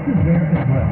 is there as well.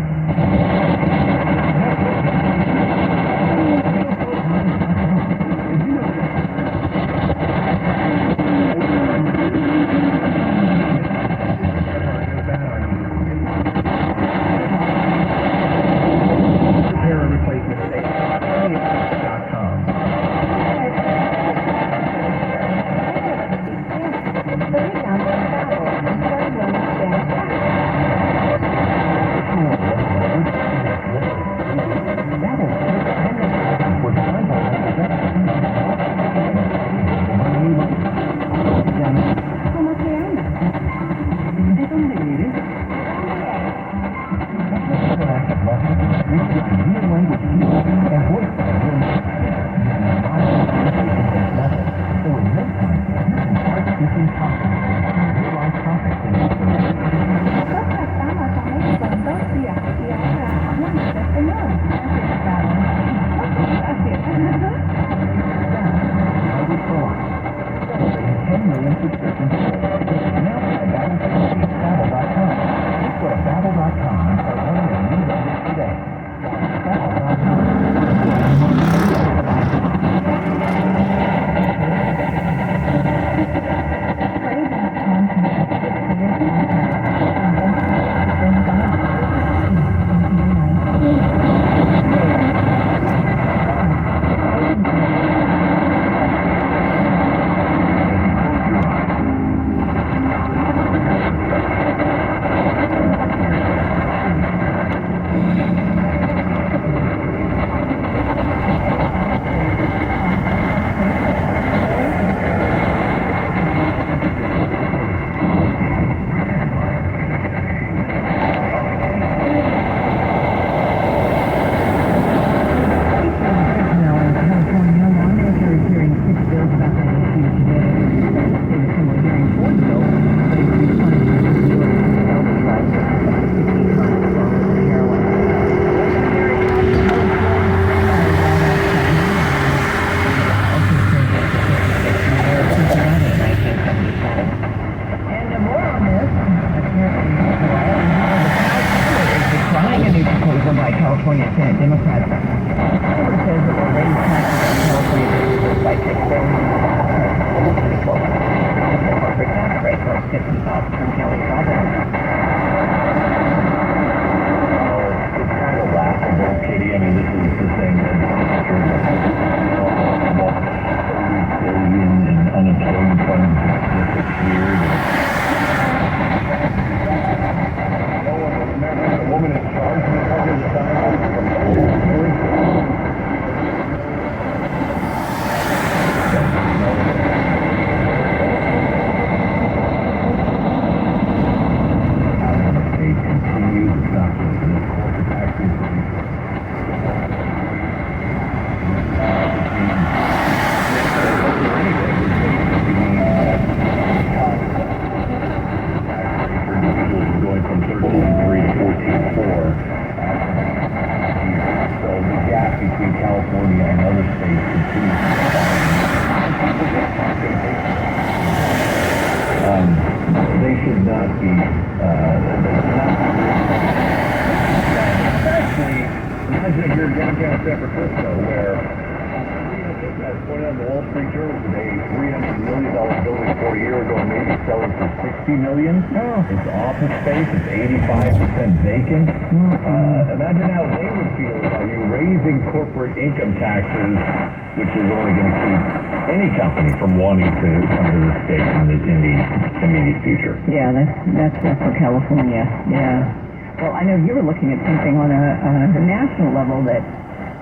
California Senate Democrats. However, says it will raise taxes on California businesses by $6 billion. The corporate tax rate goes 50,000 from Kelly Robin. It's kind of laughable, Kitty. I mean, this is the thing that $30 billion in unemployment funds disappeared. A woman in charge of the country at the time. They continue the practice of corporate tax increase. Going from 13.3 to 14.4. So the gap between California and other states continues to they should not be especially imagine if you're downtown San Francisco where as pointed out in the Wall Street Journal today, $300 million building 4 years ago maybe selling for $60 million. It's office space. It's 85% vacant. Imagine how they would feel about you raising corporate income taxes, which is only going to keep any company from wanting to come to the state in the immediate future. Yeah, that's for California. Yeah. Well, I know you were looking at something on a national level that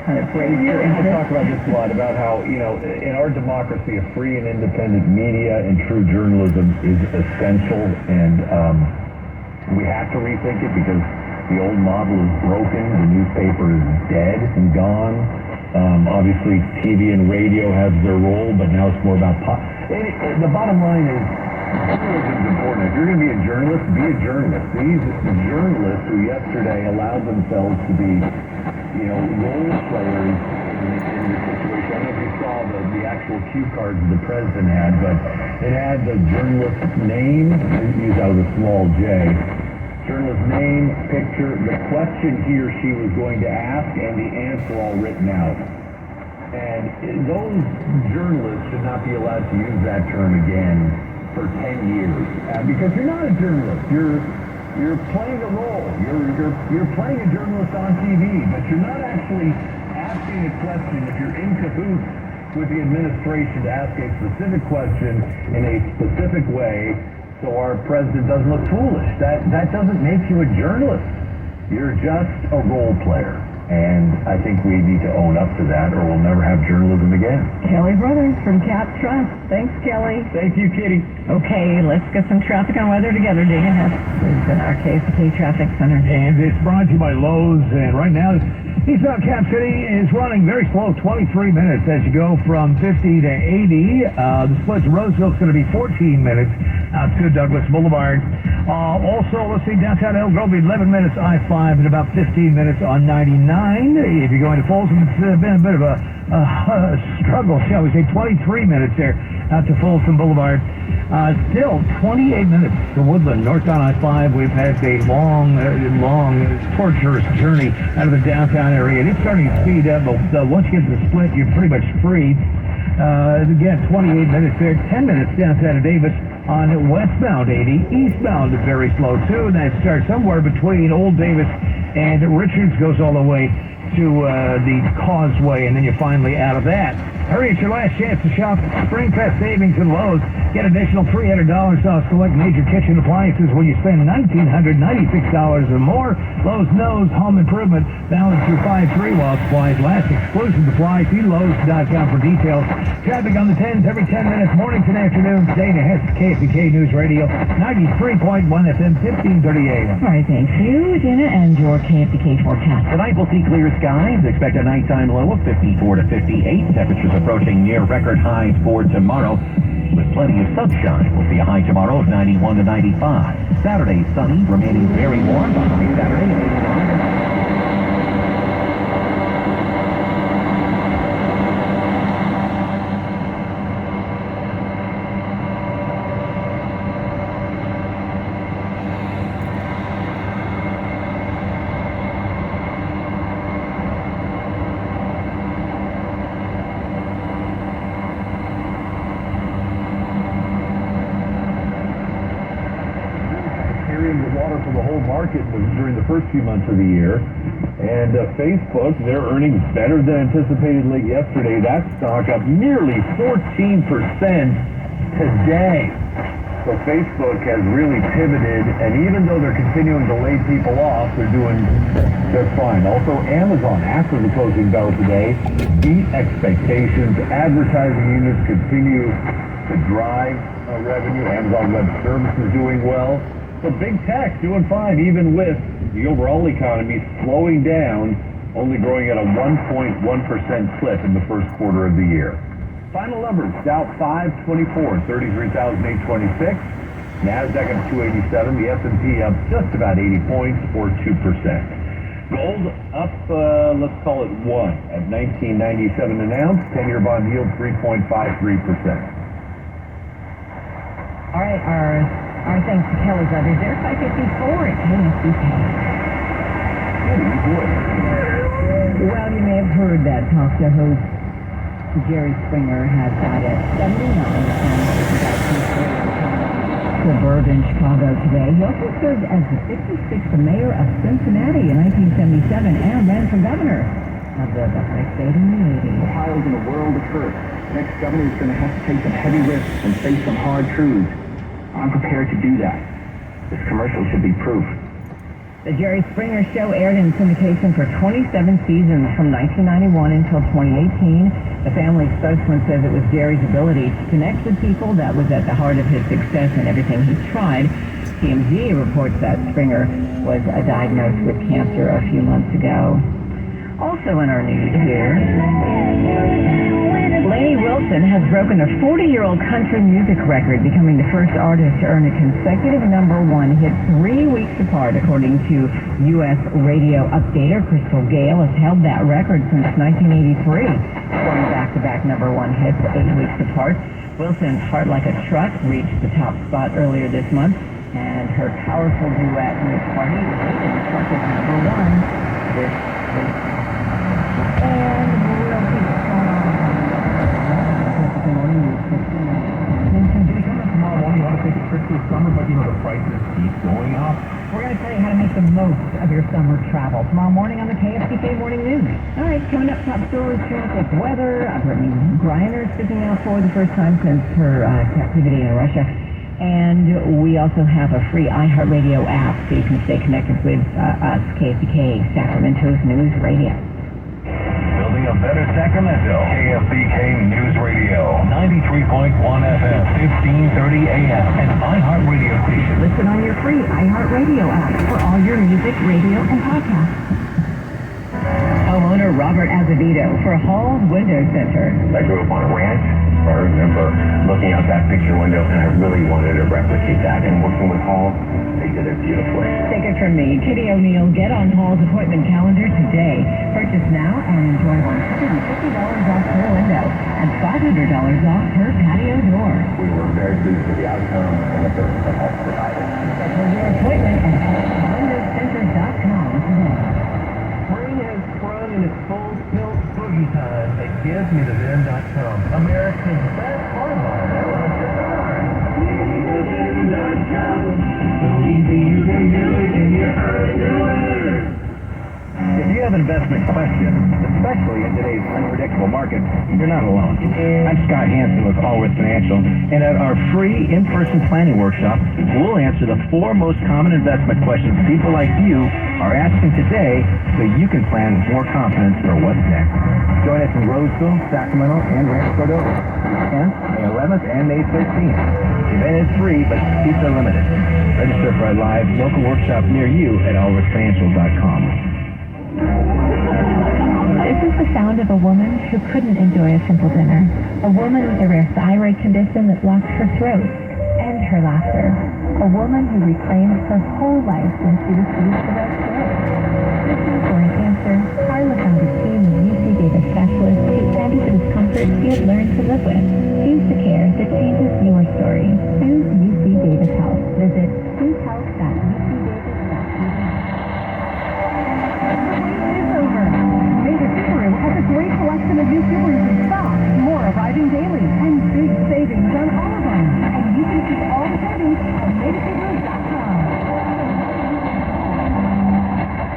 kind of raised your interest. I talk about this a lot, about how, in our democracy, a free and independent media and true journalism is essential, and we have to rethink it because the old model is broken. The newspaper is dead and gone. Obviously, TV and radio have their role, but now it's more about the bottom line is, journalism is important. If you're going to be a journalist, be a journalist. These journalists who yesterday allowed themselves to be role players in this situation. I don't know if you saw the actual cue cards the president had, but it had the journalist's name, used out of the small J, Journalist's name, picture, the question he or she was going to ask, and the answer all written out. And those journalists should not be allowed to use that term again for 10 years. Because you're not a journalist. You're playing a role. You're playing a journalist on TV, but you're not actually asking a question. If you're in cahoots with the administration to ask a specific question in a specific way, so our president doesn't look foolish. That doesn't make you a journalist. You're just a role player. And I think we need to own up to that, or we'll never have journalism again. Kelly Brothers from Cap Trust. Thanks, Kelly. Thank you, Kitty. Okay, let's get some traffic and weather together. Dagan Hess is in our KFK Traffic Center. And it's brought to you by Lowe's. And right now, eastbound Cap City is running very slow, 23 minutes as you go from 50 to 80. The split to Roseville is going to be 14 minutes out to Douglas Boulevard. Also, let's see, downtown Elk Grove, 11 minutes I-5 and about 15 minutes on 99. If you're going to Folsom, it's been a bit of a struggle, shall we say, 23 minutes there out to Folsom Boulevard. Still 28 minutes to Woodland, northbound I-5. We've had a long, torturous journey out of the downtown area. And it's starting to speed up, but once you get to the split, you're pretty much free. Again, 28 minutes there, 10 minutes downtown to Davis on westbound 80. Eastbound is very slow, too, and that starts somewhere between Old Davis and Richards, goes all the way to the Causeway, and then you're finally out of that. Hurry, it's your last chance to shop Spring Fest savings at Lowe's. Get additional $300 off select major kitchen appliances when you spend $1,996 or more. Lowe's knows home improvement. Valid through 5/3 while supplies last. Exclusive supply. See Lowe's.com for details. Traffic on the 10s every 10 minutes, mornings and afternoons. Dana Hess, KFK News Radio, 93.1 FM, 1530 AM. All right, thanks you, Dana, and your KFK forecast. Tonight we'll see clear skies. Expect a nighttime low of 54 to 58. Temperatures approaching near record highs for tomorrow. With plenty of sunshine, we'll see a high tomorrow of 91 to 95. Saturday sunny, remaining very warm. The high Saturday of 89. The water for the whole market was during the first few months of the year. And Facebook, their earnings better than anticipated late yesterday. That stock up nearly 14% today. So Facebook has really pivoted, and even though they're continuing to lay people off, they're doing just fine. Also, Amazon, after the closing bell today, beat expectations. Advertising units continue to drive revenue. Amazon Web Services doing well. So big tech doing fine, even with the overall economy slowing down, only growing at a 1.1% clip in the first quarter of the year. Final numbers: Dow 524, 33,826. NASDAQ up 287. The S&P up just about 80 points, or 2%. Gold up, let's call it 1 at $19.97 an ounce. 10-year bond yield 3.53%. All right, our thanks to Kelly Brothers. They're 554 at KFK. Well, you may have heard that talk show host Jerry Springer has died at 79 in suburban Chicago today. He also served as the 56th mayor of Cincinnati in 1977 and ran for governor of the Buckeye State in the 80s. Ohio's in a world of hurt. Next governor is going to have to take some heavy risks and face some hard truths. I'm prepared to do that. This commercial should be proof. The Jerry Springer Show aired in syndication for 27 seasons from 1991 until 2018. The family spokesman says it was Jerry's ability to connect with people that was at the heart of his success in everything he tried. TMZ reports that Springer was diagnosed with cancer a few months ago. Also in our news here, Lainey Wilson has broken a 40-year-old country music record, becoming the first artist to earn a consecutive #1 hit 3 weeks apart, according to U.S. radio updater Crystal Gale has held that record since 1983, scoring back-to-back #1 hits 8 weeks apart. Wilson's Heart Like a Truck reached the top spot earlier this month. and her powerful duet with Party was charted #1 this week. And we'll keep it going on. Tomorrow morning, you want to take a trip to the summer, but the prices keep going up. We're going to tell you how to make the most of your summer travel tomorrow morning on the KFTK Morning News. All right, coming up, top stories, traffic, weather. Brittany Griner speaking out for the first time since her captivity in Russia. And we also have a free iHeartRadio app so you can stay connected with us, KFTK, Sacramento's News Radio. Building a better Sacramento. KFBK News Radio. 93.1 FM, 1530 AM, and iHeartRadio station. Listen on your free iHeartRadio app for all your music, radio, and podcasts. Homeowner Robert Azevedo for Hall's Window Center. I grew up on a ranch. I remember looking out that picture window, and I really wanted to replicate that. And working with Hall, they did it beautifully. Take it from me, Kitty O'Neill. Get on Hall's appointment calendar today. Purchase now and enjoy $150 off per window and $500 off per patio door. We were very pleased with the outcome and the service that Hall provided. Schedule your appointment at hallswindowcenter.com today. Spring has sprung in its full tilt boogie time at GiveMeTheVin.com. America's best online LLC. GiveMeTheVin.com. So easy you can do it and you earn your winner. If you have investment questions, especially in today's unpredictable market, you're not alone. I'm Scott Hansen with Allworth Financial, and at our free in-person planning workshop, we'll answer the 4 most common investment questions people like you are asking today so you can plan with more confidence for what's next. Join us in Roseville, Sacramento, and Rancho Cordova, May 10th, May 11th, and May 13th. The event is free, but seats are limited. Register for a live local workshop near you at allworthfinancial.com. This is the sound of a woman who couldn't enjoy a simple dinner. A woman with a rare thyroid condition that blocked her throat and her laughter. A woman who reclaimed her whole life when she received the red thread. Looking for an answer, Carla found a team of UC Davis specialists who expanded the discomfort she had learned to live with. Choose the care that changes your story. Choose UC Davis Health. Visit choosehealth.ucdavis.tv. Has a great selection of new Subarus in stock. More arriving daily and big savings on all of them. And you can see all the savings on MadeSubaru.com.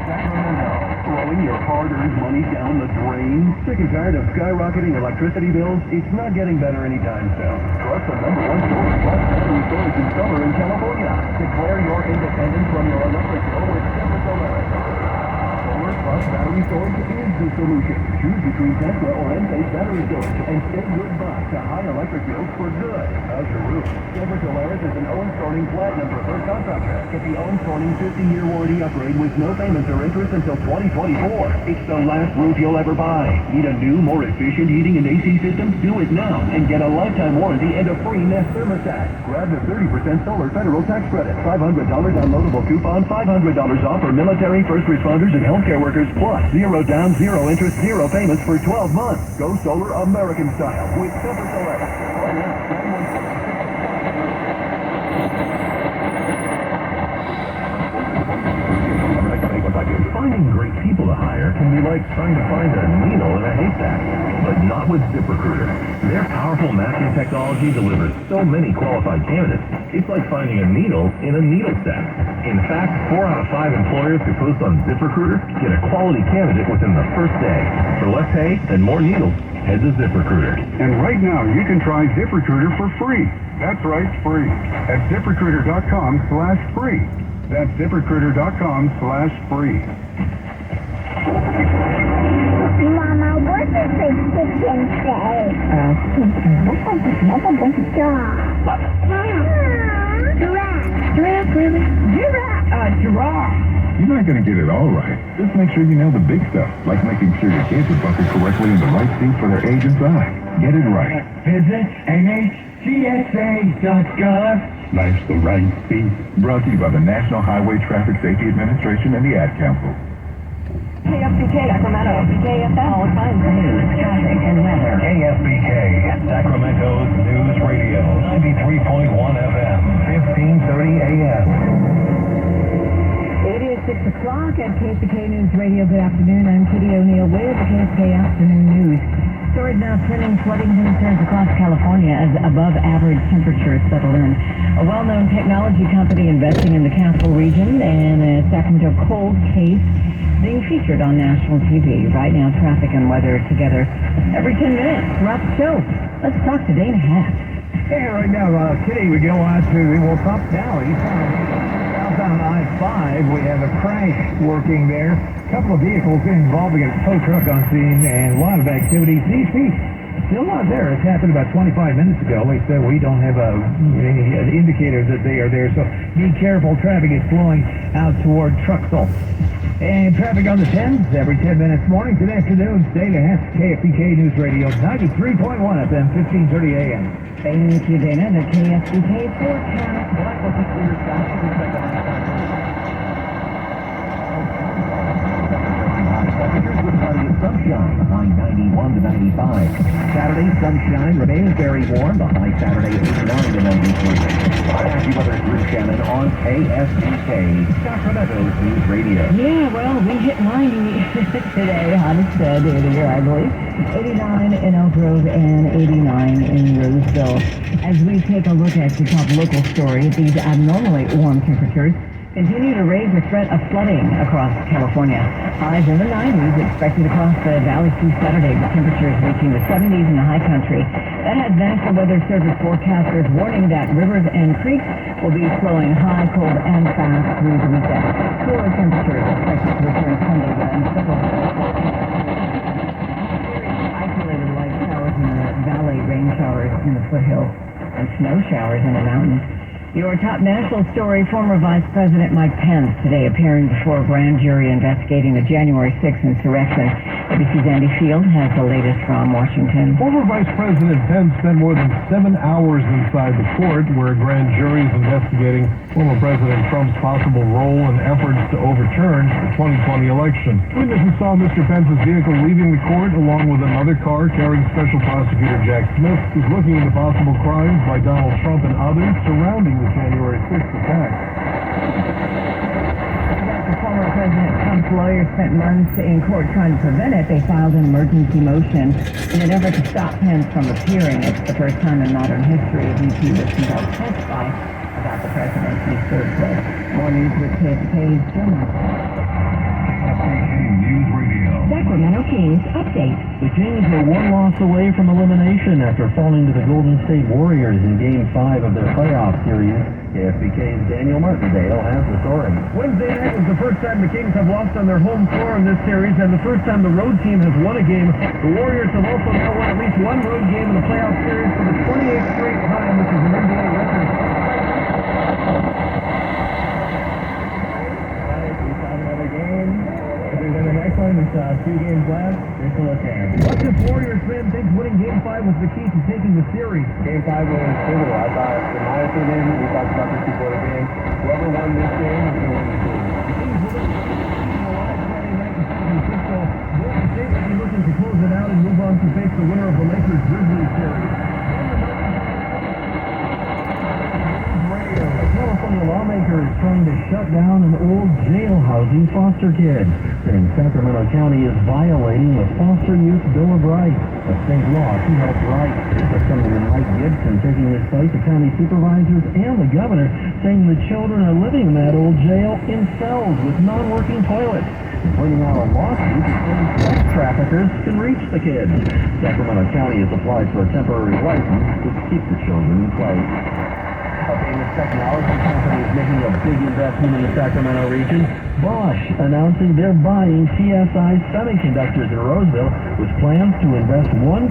Sacramento, throwing your hard-earned money down the drain? Sick and tired of skyrocketing electricity bills? It's not getting better anytime soon. Trust the #1 source plus battery storage installer in California. Declare your independence from your electric bill with Simple Solar. Solar plus battery storage is the solution. Choose between Tesla or Enphase battery storage and save goodbye to high electric bills for good. How's your roof? Silver Solaris is an Owens Corning Platinum Preferred Contractor. Get the Owens Corning 50-year warranty upgrade with no payments or interest until 2024. It's the last roof you'll ever buy. Need a new, more efficient heating and AC system? Do it now and get a lifetime warranty and a free Nest thermostat. Grab the 30% solar federal tax credit. $500 downloadable coupon, $500 off for military, first responders, and healthcare workers, plus 0 down, 0 interest, 0 payments for 12 months. Go solar American style with Silver Solaris. Finding great people to hire can be like trying to find a needle in a haystack, but not with ZipRecruiter. Their powerful matching technology delivers so many qualified candidates, it's like finding a needle in a needle stack. In fact, 4 out of 5 employers who post on ZipRecruiter get a quality candidate within the first day. For less hay and more needles, head to ZipRecruiter. And right now, you can try ZipRecruiter for free. That's right, free. At ZipRecruiter.com/free. That's ZipRecruiter.com/free. Mama, what does the chicken say? Giraffe. Giraffe, really? Giraffe. Giraffe. You're not going to get it all right. Just make sure you know the big stuff, like making sure your kids are buckled correctly in the right seat for their age and size. Get it right. Visit NHTSA.gov. Life's the right seat. Brought to you by the National Highway Traffic Safety Administration and the Ad Council. KFBK, Sacramento, KFM, all kinds of news, traffic, and weather. KFBK, Sacramento's News Radio, 93.1 FM, 1530 AM. It is 6 o'clock at KFBK News Radio. Good afternoon. I'm Kitty O'Neill with the KFBK Afternoon News. Stories now trending flooding concerns across California as above-average temperatures settle in. A well-known technology company investing in the capital region and a Sacramento cold case being featured on national TV. Right now, traffic and weather together every 10 minutes throughout the show. Let's talk to Dana Hatt. Hey, right now, Kitty, we go out to the top valley. Southbound I-5, we have a crash working there. A couple of vehicles involving a tow truck on scene and a lot of activity. These feet still not there. It happened about 25 minutes ago. They said we don't have any indicators that they are there, so be careful. Traffic is flowing out toward Truxell. And traffic on the 10s every 10 minutes morning to afternoon. Dana Hatt, KFBK News Radio, 93.1 FM, 1530 AM. Thank you, Dana. The KFBK forecast. What was the clear Temperatures with plenty of sunshine, the high 91 to 95. Saturday, sunshine remains very warm, the high Saturday 89 to 93. AccuWeather through Shannon on KFBK, Sacramento's News Radio. Yeah, well, we hit 90 today, hottest day of the year, I believe. 89 in Elk Grove and 89 in Roseville. As we take a look at the top local story, these abnormally warm temperatures continue to raise the threat of flooding across California. Highs in the 90s expected across the valley through Saturday, with temperatures reaching the 70s in the high country. That has National Weather Service forecasters warning that rivers and creeks will be flowing high, cold, and fast through the weekend. Cooler temperatures expected to return Sunday and several isolated light showers in the valley, rain showers in the foothills, and snow showers in the mountains. Your top national story, former Vice President Mike Pence today appearing before a grand jury investigating the January 6th insurrection. ABC's Andy Field has the latest from Washington. Former Vice President Pence spent more than 7 hours inside the court where a grand jury is investigating former President Trump's possible role in efforts to overturn the 2020 election. Witnesses saw Mr. Pence's vehicle leaving the court along with another car carrying Special Prosecutor Jack Smith, who's looking into possible crimes by Donald Trump and others surrounding the January 6th attack. After former President Trump's lawyers spent months in court trying to prevent it, they filed an emergency motion in an effort to stop Pence from appearing. It's the first time in modern history a VP was compelled to testify about the president he served with. More news with KFBK's Jim. News Radio. Sacramento Kings update. The Kings are one loss away from elimination after falling to the Golden State Warriors in Game 5 of their playoff series. KFBK's Daniel Martindale has the story. Wednesday night was the first time the Kings have lost on their home floor in this series, and the first time the road team has won a game. The Warriors have also now won at least one road game in the playoff series for the 28th straight time, which is an NBA record. It's 2 games left. Take a look at it. What this Warriors fan thinks winning Game 5 was the key to taking the series? Game 5 was pivotal. I thought, in my opinion, we talked about this before the game, whoever won this game is going to win the series. The Kings will be alive Friday night in San Francisco. Golden State will be looking to close it out and move on to face the winner of the Lakers-Grizzlies series. California lawmakers trying to shut down an old jail housing foster kids, saying Sacramento County is violating the Foster Youth Bill of Rights, a state law to help rights. Assemblyman Mike Gibson taking his place, the county supervisors and the governor saying the children are living in that old jail in cells with non-working toilets, and pointing out a lawsuit that says sex traffickers can reach the kids. Sacramento County has applied for a temporary license to keep the children in place. A famous technology company is making a big investment in the Sacramento region. Bosch announcing they're buying TSI Semiconductors in Roseville with plans to invest $1.5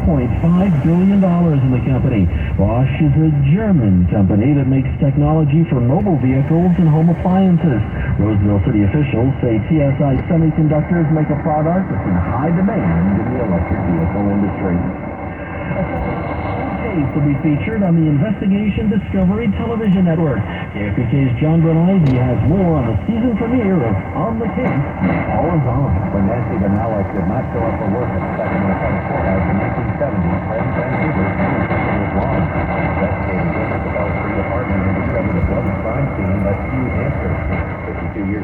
billion in the company. Bosch is a German company that makes technology for mobile vehicles and home appliances. Roseville city officials say TSI Semiconductors make a product that's in high demand in the electric vehicle industry. case will be featured on the Investigation Discovery Television Network. KFBK's John Bernard has more on the season premiere of On the Case. All is on. When Nancy Benalla could not show up for work at the Sacramento County Courthouse in 1970, Fred Vancouver knew something was wrong. Investigators went to the Bell Street apartment and discovered a bloody crime scene that few